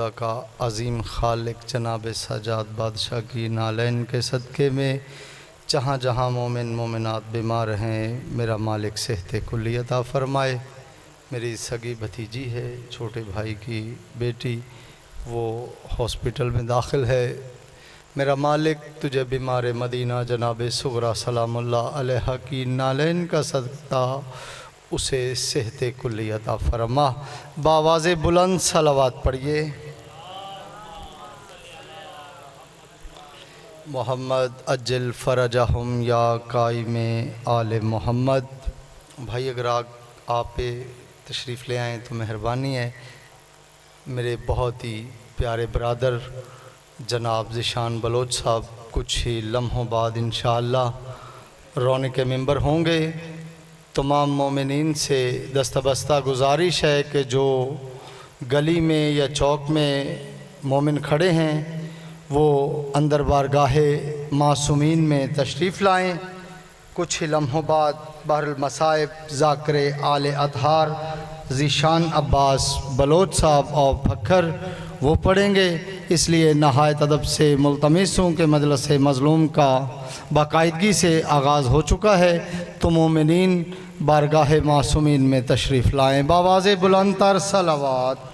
کا عظیم خالق جناب سجاد بادشاہ کی نالین کے صدقے میں جہاں جہاں مومن مومنات بیمار ہیں میرا مالک صحت کلی عطا فرمائے۔ میری سگی بھتیجی ہے، چھوٹے بھائی کی بیٹی، وہ ہاسپٹل میں داخل ہے۔ میرا مالک تجھے بیمار مدینہ جناب صغرا سلام اللہ علیہ کی نالین کا صدقہ اسے صحت کلی عطا فرما۔ بآواز بلند صلوات پڑھیے۔ محمد اجل فرجہم یا قائم آل محمد۔ بھائی اگر آپ تشریف لے آئیں تو مہربانی ہے۔ میرے بہت ہی پیارے برادر جناب ذیشان بلوچ صاحب کچھ ہی لمحوں بعد انشاءاللہ رونق ممبر ہوں گے۔ تمام مومنین سے دستبستہ گزارش ہے کہ جو گلی میں یا چوک میں مومن کھڑے ہیں وہ اندر بارگاہ معصومین میں تشریف لائیں۔ کچھ ہی لمحوں بعد بحر المصائب ذاکر آل اطہار ذیشان عباس بلوچ صاحب اور پکھر وہ پڑھیں گے، اس لیے نہایت ادب سے ملتمس ہوں کہ مجلس مظلوم کا باقاعدگی سے آغاز ہو چکا ہے، تو مومنین بارگاہ معصومین میں تشریف لائیں۔ بآواز بلند تر صلوات۔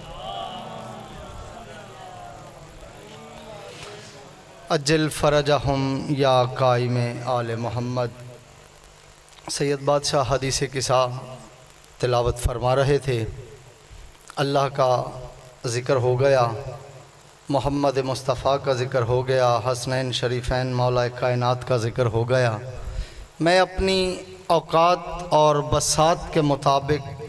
اجل فرجہم یا قائم آل محمد۔ سید بادشاہ حدیث قصہ تلاوت فرما رہے تھے، اللہ کا ذکر ہو گیا، محمد مصطفیٰ کا ذکر ہو گیا، حسنین شریفین مولا کائنات کا ذکر ہو گیا۔ میں اپنی اوقات اور بساط کے مطابق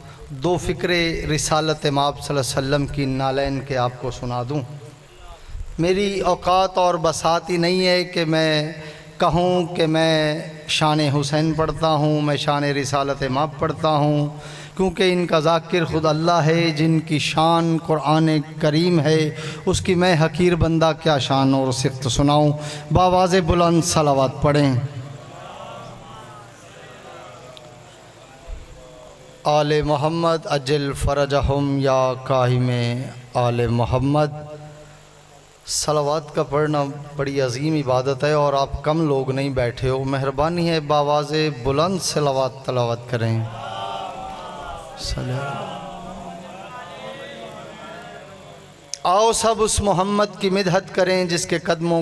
دو فکرے رسالت مآب صلی اللہ علیہ وسلم کی نالین کے آپ کو سنا دوں۔ میری اوقات اور بساط ہی نہیں ہے کہ میں کہوں کہ میں شان حسین پڑھتا ہوں، میں شان رسالت مآب پڑھتا ہوں، کیونکہ ان کا ذاکر خود اللہ ہے جن کی شان قرآن کریم ہے، اس کی میں حقیر بندہ کیا شان اور صفت سناؤں۔ بآواز بلند صلوات پڑھیں۔ آل محمد اجل فرجہم یا قائم آل محمد۔ صلوات کا پڑھنا بڑی عظیم عبادت ہے اور آپ کم لوگ نہیں بیٹھے ہو، مہربانی ہے بآواز بلند صلوات تلاوت کریں۔ آؤ سب اس محمد کی مدحت کریں جس کے قدموں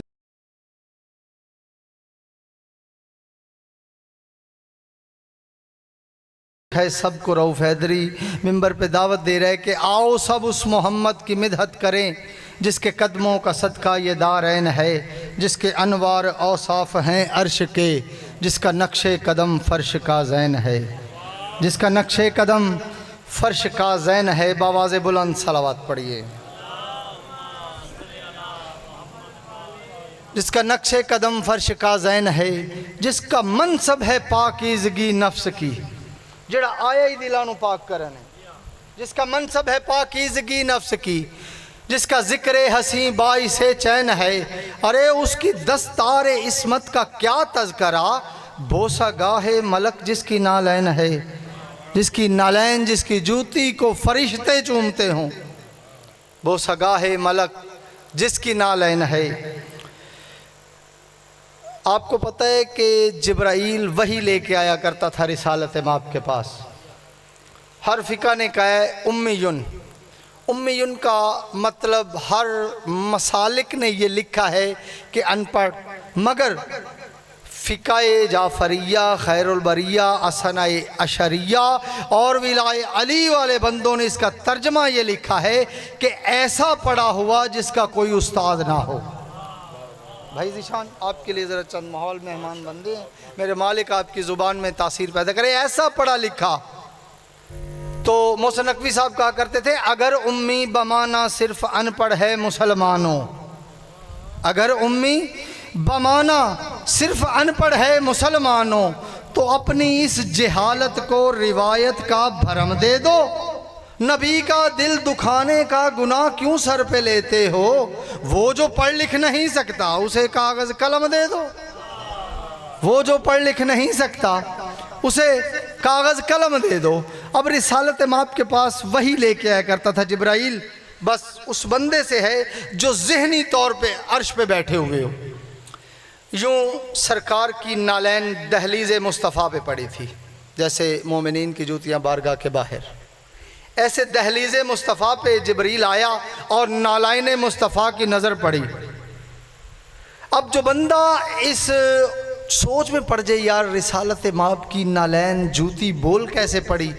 ہے۔ سب کو رؤف حیدری ممبر پہ دعوت دے رہے کہ آؤ سب اس محمد کی مدحت کریں جس کے قدموں کا صدقہ یہ دارین ہے، جس کے انوار اوصاف ہیں عرش کے، جس کا نقش قدم فرش کا زین ہے، جس کا نقش قدم فرش کا زین ہے۔ بآواز بلند صلوات پڑھیے۔ جس کا نقش قدم فرش کا زین ہے، جس کا منصب ہے پاکیزگی نفس کی، جڑا آیا ہی دلانو پاک کرنے، جس کا منصب ہے پاکیزگی نفس کی، جس کا ذکر حسین باعث چین ہے، ارے اس کی دستار عصمت کا کیا تذکرہ، بوسہ گاہ ملک جس کی نالین ہے، جس کی نالین جس کی جوتی کو فرشتے چومتے ہوں، بوسہ گاہ ملک جس کی نالین ہے۔ آپ کو پتہ ہے کہ جبرائیل وحی لے کے آیا کرتا تھا رسالت مآب کے پاس۔ ہر فقہ نے کہا ہے امیون، امیون کا مطلب ہر مسالک نے یہ لکھا ہے کہ ان پڑھ، مگر فقہ جعفریہ، خیر البریہ، اسنہ اشریہ اور ولائے علی والے بندوں نے اس کا ترجمہ یہ لکھا ہے کہ ایسا پڑھا ہوا جس کا کوئی استاد نہ ہو۔ بھائی ذیشان آپ کے لیے ذرا چند ماحول مہمان بندے ہیں، میرے مالک آپ کی زبان میں تاثیر پیدا کرے، ایسا پڑھا لکھا۔ تو محسن نقوی صاحب کہا کرتے تھے اگر امی بمانا صرف ان پڑھ ہے مسلمانوں، اگر امی بمانا صرف ان پڑھ ہے مسلمانوں، تو اپنی اس جہالت کو روایت کا بھرم دے دو، نبی کا دل دکھانے کا گناہ کیوں سر پہ لیتے ہو، وہ جو پڑھ لکھ نہیں سکتا اسے کاغذ قلم دے دو، وہ جو پڑھ لکھ نہیں سکتا اسے کاغذ قلم دے دو۔ اب رسالت مآب کے پاس وحی لے کے آیا کرتا تھا جبرائیل، بس اس بندے سے ہے جو ذہنی طور پہ عرش پہ بیٹھے ہوئے ہو۔ یوں سرکار کی نالین دہلیز مصطفیٰ پہ پڑی تھی، جیسے مومنین کی جوتیاں بارگاہ کے باہر، ایسے دہلیز مصطفیٰ پہ جبریل آیا اور نالین مصطفیٰ کی نظر پڑی۔ اب جو بندہ اس سوچ میں پڑ جائے یار رسالت مآب کی نالین جوتی بول کیسے پڑی،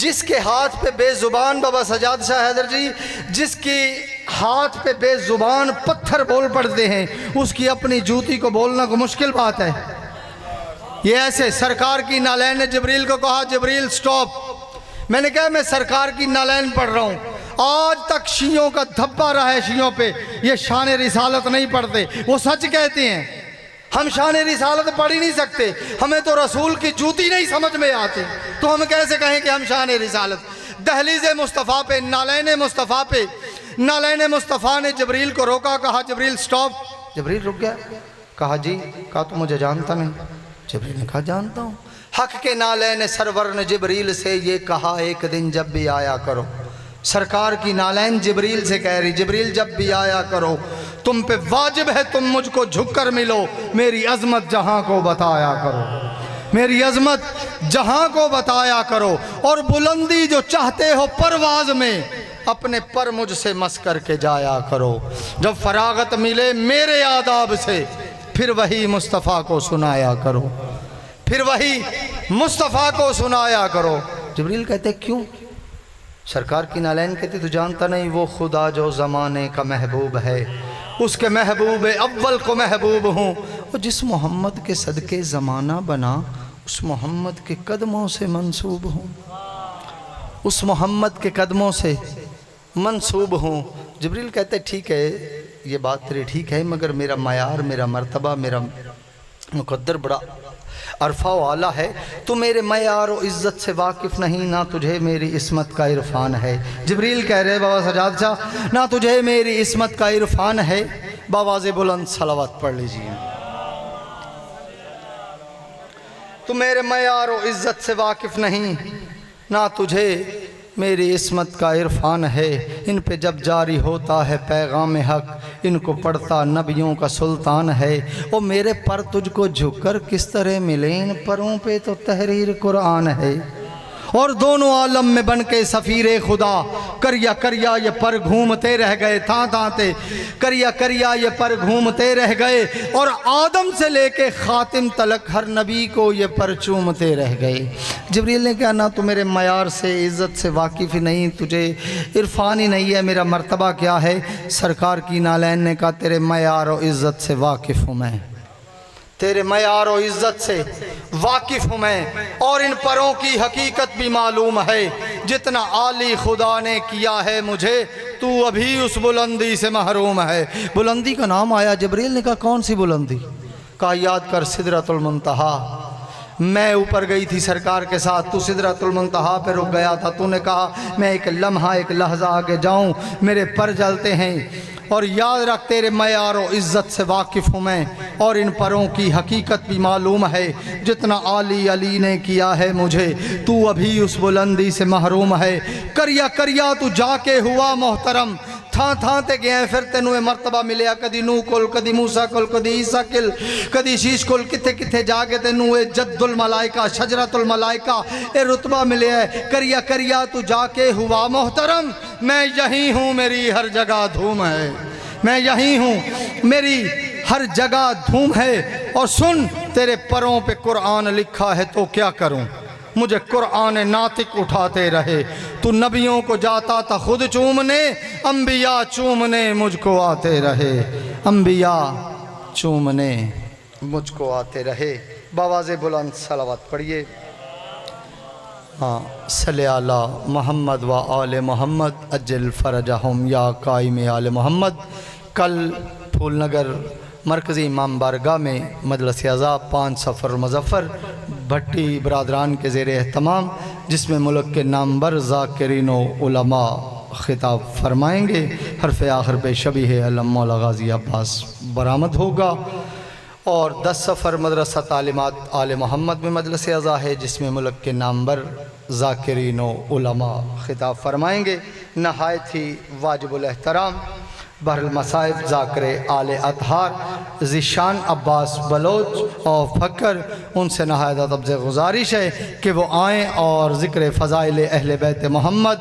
جس کے ہاتھ پہ بے زبان بابا سجاد شاہ حیدر جی، جس کی ہاتھ پہ بے زبان پتھر بول پڑتے ہیں، اس کی اپنی جوتی کو بولنا کو مشکل بات ہے۔ یہ ایسے سرکار کی نالین نے جبریل کو کہا جبریل سٹاپ، میں نے کہا میں سرکار کی نالین پڑھ رہا ہوں۔ آج تک شیعوں کا دھبا رہا ہے شیعوں پہ، یہ شان رسالت نہیں پڑھتے، وہ سچ کہتے ہیں ہم شان رسالت پڑھ ہی نہیں سکتے، ہمیں تو رسول کی جوتی نہیں سمجھ میں آتی، تو ہم کیسے کہیں کہ ہم شان رسالت۔ دہلیز مصطفیٰ پہ نالین مصطفیٰ پہ نالین مصطفیٰ نے جبریل کو روکا، کہا جبریل سٹاپ۔ جبریل رک گیا، کہا جی، کہا تو مجھے جانتا نہیں؟ جبریل نے کہا جانتا ہوں۔ حق کے نالین سرور نے جبریل سے یہ کہا ایک دن جب بھی آیا کرو، سرکار کی نالین جبریل سے کہہ رہی جبریل جب بھی آیا کرو، تم پہ واجب ہے تم مجھ کو جھک کر ملو، میری عظمت جہاں کو بتایا کرو، میری عظمت جہاں کو بتایا کرو، اور بلندی جو چاہتے ہو پرواز میں اپنے پر مجھ سے مس کر کے جایا کرو، جب فراغت ملے میرے آداب سے پھر وہی مصطفیٰ کو سنایا کرو، پھر وہی مصطفیٰ کو سنایا کرو۔ جبریل کہتے کیوں؟ سرکار کی نالین کہتے تو جانتا نہیں وہ خدا جو زمانے کا محبوب ہے، اس کے محبوب اول کو محبوب ہوں، اور جس محمد کے صدقے زمانہ بنا اس محمد کے قدموں سے منسوب ہوں، اس محمد کے قدموں سے منسوب ہوں۔ جبریل کہتے ٹھیک ہے یہ بات تیری ٹھیک ہے، مگر میرا معیار، میرا مرتبہ، میرا مقدر بڑا عرفہ و اعلیٰ ہے، تو میرے معیار و عزت سے واقف نہیں، نہ تجھے میری عصمت کا عرفان ہے۔ جبریل کہہ رہے بابا سجاد شاہ نہ تجھے میری عصمت کا عرفان ہے، باواز بلند صلوات پڑھ لیجئے۔ تو میرے معیار و عزت سے واقف نہیں، نہ تجھے میری عصمت کا عرفان ہے، ان پہ جب جاری ہوتا ہے پیغام حق، ان کو پڑھتا نبیوں کا سلطان ہے، اور میرے پر تجھ کو جھک کر کس طرح ملے، ان پروں پہ تو تحریر قرآن ہے، اور دونوں عالم میں بن کے سفیر خدا کریا کریا یہ پر گھومتے رہ گئے، تھاں تھانتے کریا کریا یہ پر گھومتے رہ گئے، اور آدم سے لے کے خاتم تلک ہر نبی کو یہ پر چومتے رہ گئے۔ جبریل نے کہا نہ تو میرے معیار سے عزت سے واقف ہی نہیں، تجھے عرفان ہی نہیں ہے، میرا مرتبہ کیا ہے؟ سرکار کی نالین نے کہا تیرے معیار و عزت سے واقف ہوں میں، تیرے معیار و عزت سے واقف ہوں میں، اور ان پروں کی حقیقت بھی معلوم ہے، جتنا عالی خدا نے کیا ہے مجھے تو ابھی اس بلندی سے محروم ہے۔ بلندی کا نام آیا، جبریل نے کہا کون سی بلندی؟ کہا یاد کر سدرۃ المنتہا، میں اوپر گئی تھی سرکار کے ساتھ، تو سدرۃ المنتہا پہ رک گیا تھا، تو نے کہا میں ایک لمحہ ایک لحظہ آگے جاؤں میرے پر جلتے ہیں، اور یاد رکھ تیرے معیار و عزت سے واقف ہوں میں، اور ان پروں کی حقیقت بھی معلوم ہے، جتنا عالی علی نے کیا ہے مجھے تو ابھی اس بلندی سے محروم ہے۔ کریا کریا تو جا کے ہوا محترم، تھاں تھاں تے گئے ہیں، پھر تینوں مرتبہ ملیا، کدی نو کل، کدی موسیٰ کل، کدی عیسیٰ کل، کدی شیش کل، کتھے کتھے جا کے تینوں جد الملائکہ شجرت الملائکہ اے رتبہ ملے ہے۔ کریا کریا تو جا کے ہوا محترم، میں یہی ہوں میری ہر جگہ دھوم ہے، میں یہی ہوں میری ہر جگہ دھوم ہے، اور سن تیرے پروں پہ قرآن لکھا ہے تو کیا کروں، مجھے قرآن ناطق اٹھاتے رہے، تو نبیوں کو جاتا تھا خود چومنے، انبیاء چومنے مجھ کو آتے رہے، انبیاء چومنے مجھ کو آتے رہے۔ باواز بلند صلوات پڑھیے۔ ہاں صلی علی محمد و آل محمد عجل فرجہم یا قائم آل محمد۔ کل پھول نگر مرکزی امام بارگاہ میں مجلس اعزا 5 صفر مظفر بھٹی برادران کے زیر اہتمام، جس میں ملک کے نامور ذاکرین و علماء خطاب فرمائیں گے، حرف آخر پہ شبیہ علم مولا غازی عباس برآمد ہوگا، اور 10 سفر مدرسہ تعلیمات آل محمد میں مجلس اعزا ہے، جس میں ملک کے نامور ذاکرین و علماء خطاب فرمائیں گے۔ نہایت ہی واجب الاحترام بحر المصائب ذاکر آل اطہار ذیشان عباس بلوچ اور فکر، ان سے نہایت ادب سے گزارش ہے کہ وہ آئیں اور ذکر فضائل اہل بیت محمد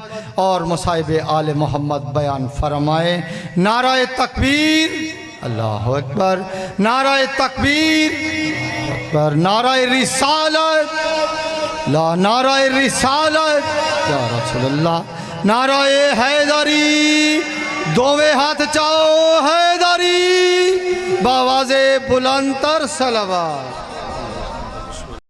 اور مصائب آل محمد بیان فرمائیں۔ نعرہ تکبیر، اللہ اکبر، نعرہ تکبیر، اکبر، نعرہ رسالت، لا نعرہ رسالت یا رسول اللہ، نعرہ حیدری، دوویں ہاتھ چاہو حیدری، باواز بلند تر صلوات۔